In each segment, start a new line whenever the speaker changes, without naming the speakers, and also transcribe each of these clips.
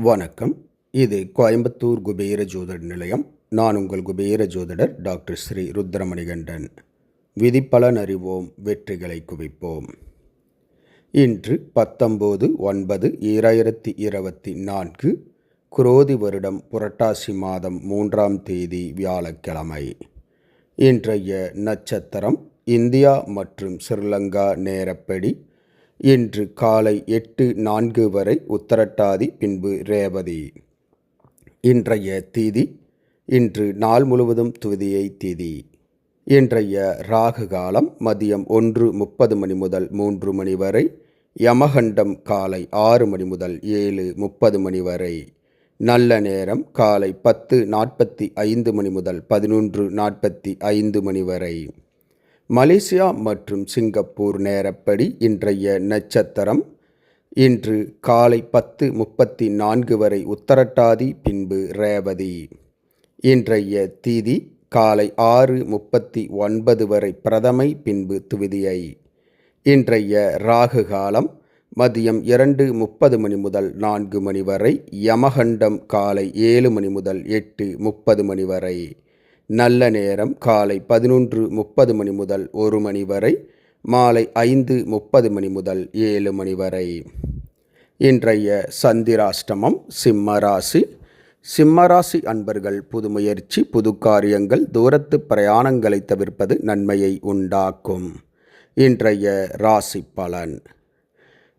வணக்கம். இது கோயம்புத்தூர் குபேர ஜோதிட நிலையம். நான் உங்கள் குபேர ஜோதிடர் டாக்டர் ஸ்ரீ ருத்ரமணிகண்டன். விதிப்பலன் அறிவோம், வெற்றிகளை குவிப்போம். இன்று 19/9/2024 குரோதி வருடம் புரட்டாசி மாதம் 3ஆம் தேதி வியாழக்கிழமை. இன்றைய நட்சத்திரம் இந்தியா மற்றும் ஸ்ரீலங்கா நேரப்படி இன்று காலை 8:04 வரை உத்தரட்டாதி, பின்பு ரேவதி. இன்றைய திதி, இன்று நாள் முழுவதும் துவிதியை திதி. இன்றைய ராகு காலம் மதியம் 1:30 மணி முதல் 3 மணி வரை. யமகண்டம் காலை 6 மணி முதல் 7:30 மணி வரை. நல்ல நேரம் காலை 10:45 மணி முதல் 11:45 மணி வரை. மலேசியா மற்றும் சிங்கப்பூர் நேரப்படி இன்றைய நட்சத்திரம் இன்று காலை 10:34 வரை உத்தரட்டாதி, பின்பு ரேவதி. இன்றைய திதி காலை 6:39 வரை பிரதமை, பின்பு துவிதியை. இன்றைய ராகு காலம் மதியம் 2:30 மணி முதல் 4 மணி வரை. யமகண்டம் காலை 7 மணி முதல் 8:30 மணி வரை. நல்ல நேரம் காலை 11:30 மணி முதல் 1 மணி வரை. மாலை 5:30 மணி முதல் 7 மணி வரை. இன்றைய சந்திராஷ்டமம் சிம்மராசி. சிம்மராசி அன்பர்கள் புது முயற்சி, புது காரியங்கள், தூரத்து பிரயாணங்களை தவிர்ப்பது நன்மையை உண்டாக்கும். இன்றைய ராசி பலன்.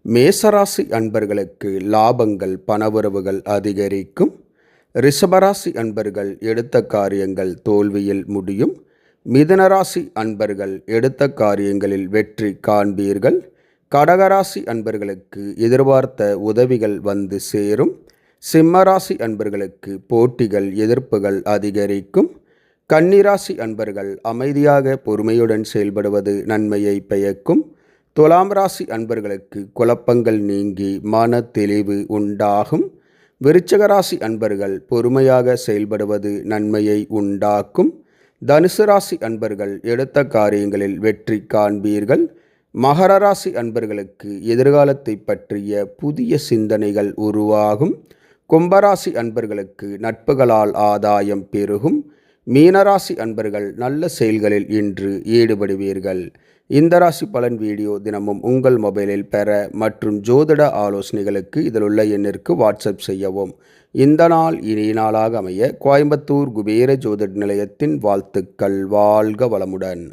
மேசராசி அன்பர்களுக்கு லாபங்கள், பணவரவுகள் அதிகரிக்கும். ரிஷபராசி அன்பர்கள் எடுத்த காரியங்கள் தோல்வியில் முடியும். மிதுனராசி அன்பர்கள் எடுத்த காரியங்களில் வெற்றி காண்பீர்கள். கடகராசி அன்பர்களுக்கு எதிர்பார்த்த உதவிகள் வந்து சேரும். சிம்மராசி அன்பர்களுக்கு போட்டிகள், எதிர்ப்புகள் அதிகரிக்கும். கன்னிராசி அன்பர்கள் அமைதியாக பொறுமையுடன் செயல்படுவது நன்மையை பயக்கும். துலாம் ராசி அன்பர்களுக்கு குழப்பங்கள் நீங்கி மன தெளிவு உண்டாகும். விருச்சிக ராசி அன்பர்கள் பொறுமையாக செயல்படுவது நன்மையை உண்டாக்கும். தனுசு ராசி அன்பர்கள் எடுத்த காரியங்களில் வெற்றி காண்பீர்கள். மகர ராசி அன்பர்களுக்கு எதிர்காலத்தை பற்றிய புதிய சிந்தனைகள் உருவாகும். கும்பராசி அன்பர்களுக்கு நட்புகளால் ஆதாயம் பெருகும். மீனராசி அன்பர்கள் நல்ல செயல்களில் இன்று ஈடுபடுவீர்கள். இந்த ராசி பலன் வீடியோ தினமும் உங்கள் மொபைலில் பெற மற்றும் ஜோதிட ஆலோசனைகளுக்கு இதில் உள்ள எண்ணிற்கு வாட்ஸ்அப் செய்யவும். இந்த நாள் இனிய நாளாக அமைய கோயம்புத்தூர் குபேர ஜோதிட நிலையத்தின் வாழ்த்துக்கள். வாழ்க வளமுடன்.